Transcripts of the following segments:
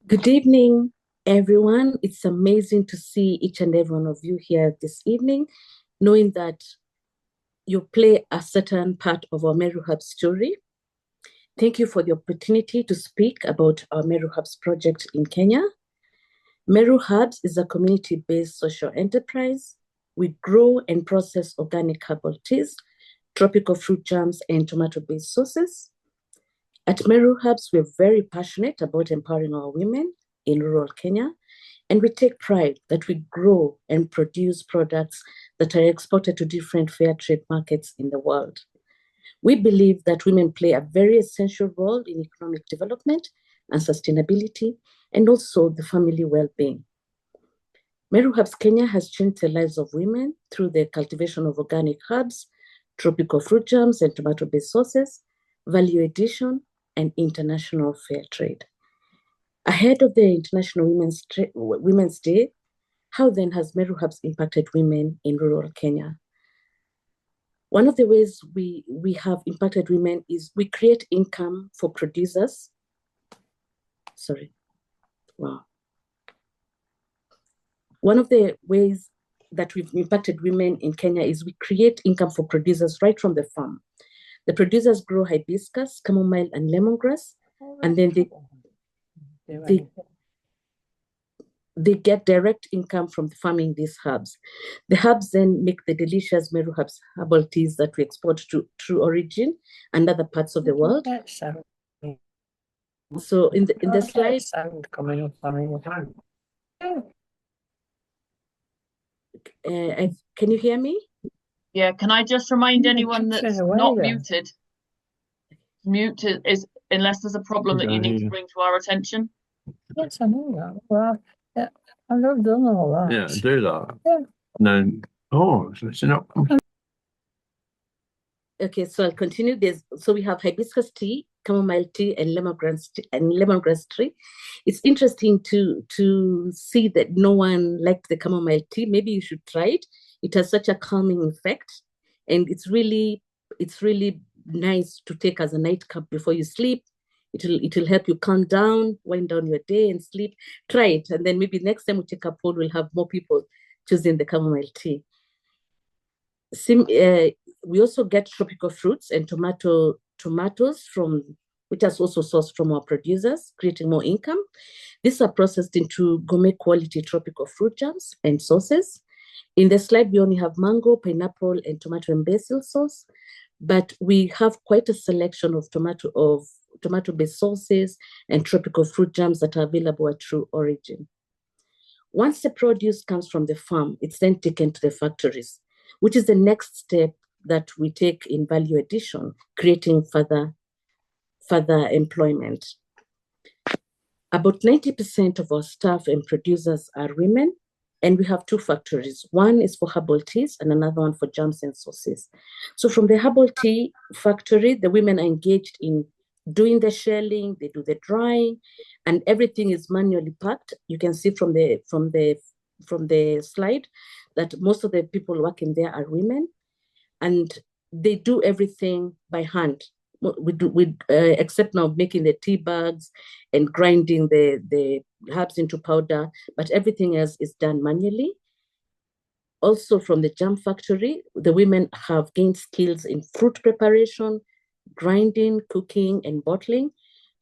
Good evening, everyone. It's amazing to see each and every one of you here this evening, knowing that you play a certain part of our Meru Herbs story. Thank you for the opportunity to speak about our Meru Herbs project in Kenya. Meru Herbs is a community-based social enterprise. We grow and process organic herbal teas, tropical fruit jams, and tomato-based sauces. At Meru Herbs, we're very passionate about empowering our women in rural Kenya, and we take pride that we grow and produce products that are exported to different fair trade markets in the world. We believe that women play a very essential role in economic development and sustainability, and also the family well-being. Meru Herbs Kenya has changed the lives of women through the cultivation of organic herbs, tropical fruit jams, and tomato-based sauces, value addition, and international fair trade. Ahead of the International Women's Day, how then has Meru Herbs impacted women in rural Kenya? One of the ways we have impacted women is we create income for producers. Sorry. Wow. One of the ways that we've impacted women in Kenya is we create income for producers right from the farm. The producers grow hibiscus, chamomile, and lemongrass, and then they get direct income from farming these herbs. The herbs then make the delicious Meru Herbs herbal teas that we export to True Origin and other parts of the world. So in the slide, can you hear me? Yeah, can I just remind anyone that's not muted? Mute is unless there's a problem that you need to bring to our attention. Yes, I know that. Well, yeah, I've never done all that. Yeah, do that. Yeah. No. Oh, it's not. Okay, so I'll continue this. So we have hibiscus tea, chamomile tea, and lemongrass tree. It's interesting to see that no one liked the chamomile tea. Maybe you should try it. It has such a calming effect, and it's really nice to take as a nightcap before you sleep. It'll help you calm down, wind down your day, and sleep. Try it, and then maybe next time we take a poll, we'll have more people choosing the chamomile tea. We also get tropical fruits and tomatoes which are also sourced from our producers, creating more income. These are processed into gourmet quality tropical fruit jams and sauces. In the slide, we only have mango, pineapple, and tomato and basil sauce, but we have quite a selection of tomato-based sauces and tropical fruit jams that are available at True Origin. Once the produce comes from the farm, it's then taken to the factories, which is the next step that we take in value addition, creating further employment. About 90% of our staff and producers are women, and we have two factories. One is for herbal teas and another one for jams and sauces. So from the herbal tea factory, the women are engaged in doing the shelling, they do the drying, and everything is manually packed. You can see from the slide that most of the people working there are women, and they do everything by hand. Except now making the tea bags and grinding the herbs into powder, but everything else is done manually. Also from the jam factory, the women have gained skills in fruit preparation, grinding, cooking, and bottling,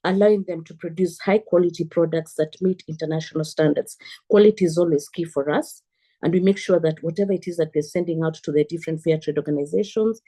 allowing them to produce high quality products that meet international standards. Quality is always key for us, and we make sure that whatever it is that we're sending out to the different fair trade organizations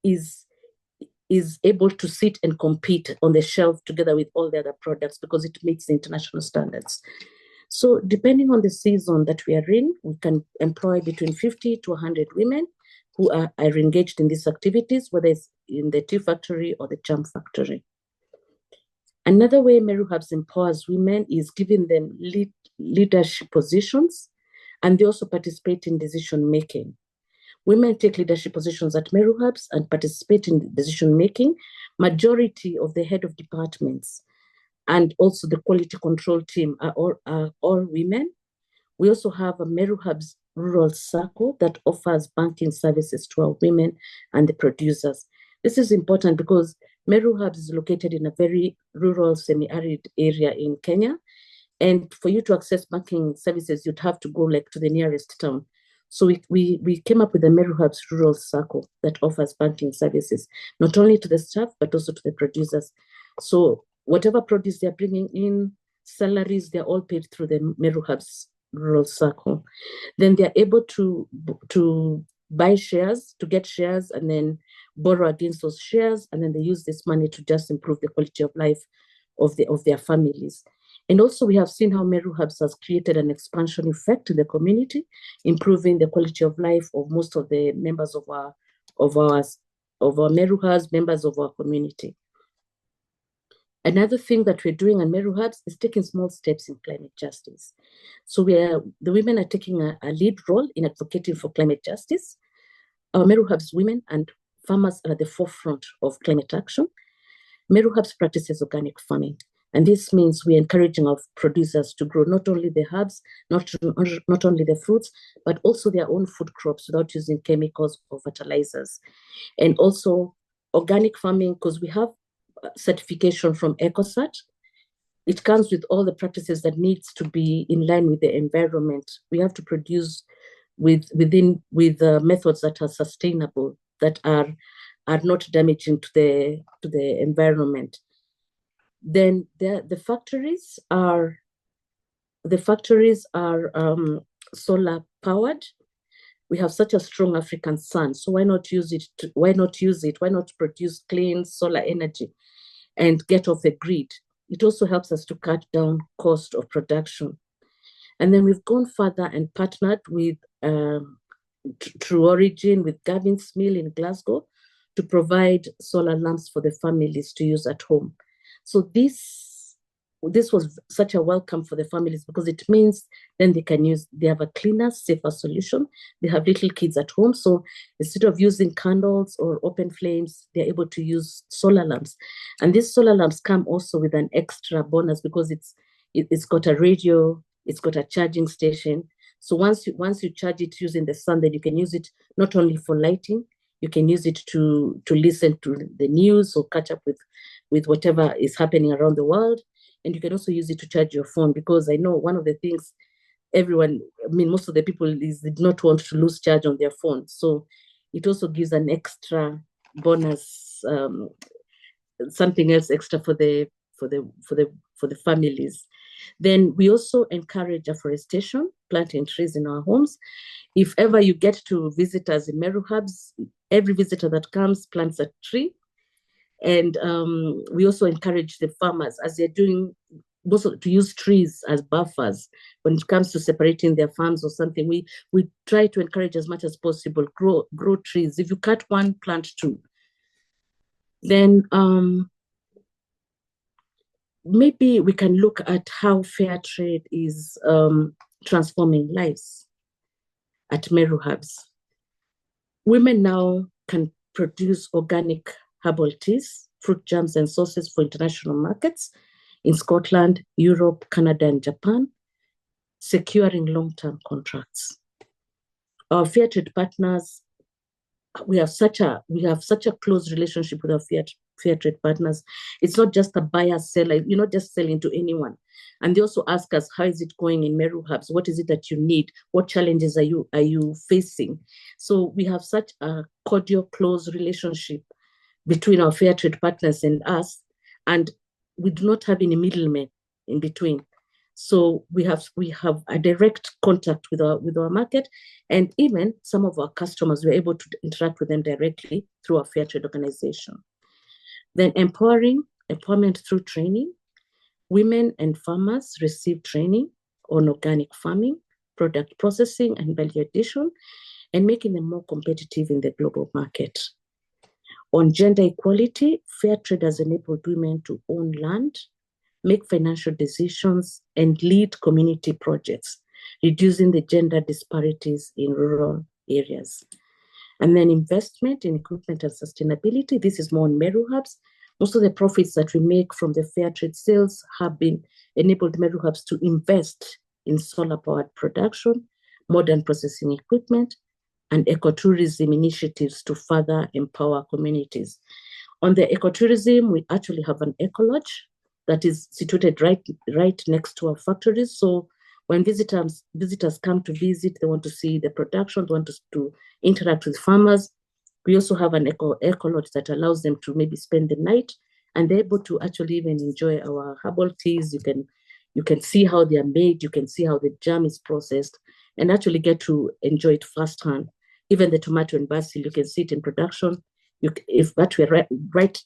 is able to sit and compete on the shelf together with all the other products because it meets the international standards. So depending on the season that we are in, we can employ between 50 to 100 women who are engaged in these activities, whether it's in the tea factory or the jam factory. Another way Meru Herbs empowers women is giving them leadership positions, and they also participate in decision making. Women take leadership positions at Meru Herbs and participate in decision making. Majority of the head of departments and also the quality control team are all women. We also have a Meru Herbs Rural Circle that offers banking services to our women and the producers. This is important because Meru Herbs is located in a very rural, semi-arid area in Kenya, And for you to access banking services, you'd have to go like to the nearest town. So we came up with the Meru Herbs Rural Circle that offers banking services, not only to the staff, but also to the producers. So whatever produce they're bringing in, salaries, they're all paid through the Meru Herbs Rural Circle. Then they're able to buy shares, to get shares, and then borrow against those shares, and then they use this money to just improve the quality of life of their families. And also we have seen how Meru Herbs has created an expansion effect in the community, improving the quality of life of most of the members of our Meru Herbs, members of our community. Another thing that we're doing at Meru Herbs is taking small steps in climate justice. So the women are taking a lead role in advocating for climate justice. Our Meru Herbs women and farmers are at the forefront of climate action. Meru Herbs practices organic farming. And this means we're encouraging our producers to grow not only the herbs, not only the fruits, but also their own food crops without using chemicals or fertilizers. And also organic farming, because we have certification from EcoCert. It comes with all the practices that needs to be in line with the environment. We have to produce with methods that are sustainable, that are not damaging to the environment. Then the factories are solar powered. We have such a strong African sun, so why not use it? Why not produce clean solar energy and get off the grid? It also helps us to cut down cost of production. And then we've gone further and partnered with True Origin, with Gavin's Mill in Glasgow, to provide solar lamps for the families to use at home. So this was such a welcome for the families, because it means then they have a cleaner, safer solution. They have little kids at home, so instead of using candles or open flames, they're able to use solar lamps. And these solar lamps come also with an extra bonus, because it's got a radio, it's got a charging station. So once you charge it using the sun, then you can use it not only for lighting, you can use it to listen to the news or catch up with whatever is happening around the world. And you can also use it to charge your phone, because I know one of the things most of the people did not want to lose charge on their phone. So it also gives an extra bonus, something else extra for the families. Then we also encourage afforestation, planting trees in our homes. If ever you get to visit us in Meru Herbs, every visitor that comes plants a tree. And we also encourage the farmers, as they're doing, also to use trees as buffers when it comes to separating their farms or something. We try to encourage as much as possible, grow trees. If you cut one, plant two. Then maybe we can look at how fair trade is transforming lives at Meru Herbs. Women now can produce organic herbal teas, fruit jams, and sauces for international markets in Scotland, Europe, Canada, and Japan, securing long-term contracts. Our fair trade partners, we have such a close relationship with our fair trade partners. It's not just a buyer-seller. You're not just selling to anyone. And they also ask us, how is it going in Meru Herbs? What is it that you need? What challenges are you facing? So we have such a cordial, close relationship between our fair trade partners and us, and we do not have any middlemen in between. So we have a direct contact with our market, and even some of our customers, we're able to interact with them directly through our fair trade organization. Then empowerment through training. Women and farmers receive training on organic farming, product processing, and value addition, and making them more competitive in the global market. On gender equality, fair trade has enabled women to own land, make financial decisions, and lead community projects, reducing the gender disparities in rural areas. And then investment in equipment and sustainability. This is more on Meru Herbs. Most of the profits that we make from the fair trade sales have been enabled Meru Herbs to invest in solar-powered production, modern processing equipment, and ecotourism initiatives to further empower communities. On the ecotourism, we actually have an eco-lodge that is situated right next to our factories. So when visitors come to visit, they want to see the production, they want to interact with farmers. We also have an eco lodge that allows them to maybe spend the night, and they're able to actually even enjoy our herbal teas. You can see how they are made, you can see how the jam is processed, and actually get to enjoy it firsthand. Even the tomato and basil, you can see it in production. If that we're right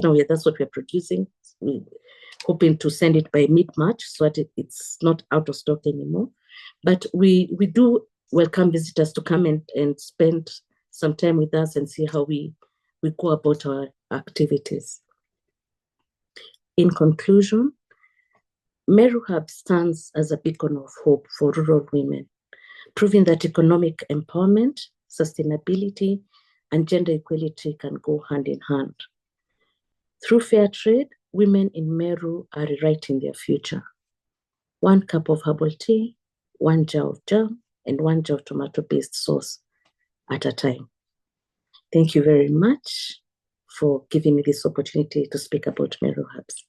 now, that's what we're producing. We're hoping to send it by mid-March so that it's not out of stock anymore. But we do welcome visitors to come and spend some time with us and see how we go about our activities. In conclusion, Meru Herbs stands as a beacon of hope for rural women, proving that economic empowerment, sustainability, and gender equality can go hand in hand. Through fair trade, women in Meru are rewriting their future. 1 cup of herbal tea, 1 jar of jam, and 1 jar of tomato-based sauce at a time. Thank you very much for giving me this opportunity to speak about Meru Herbs.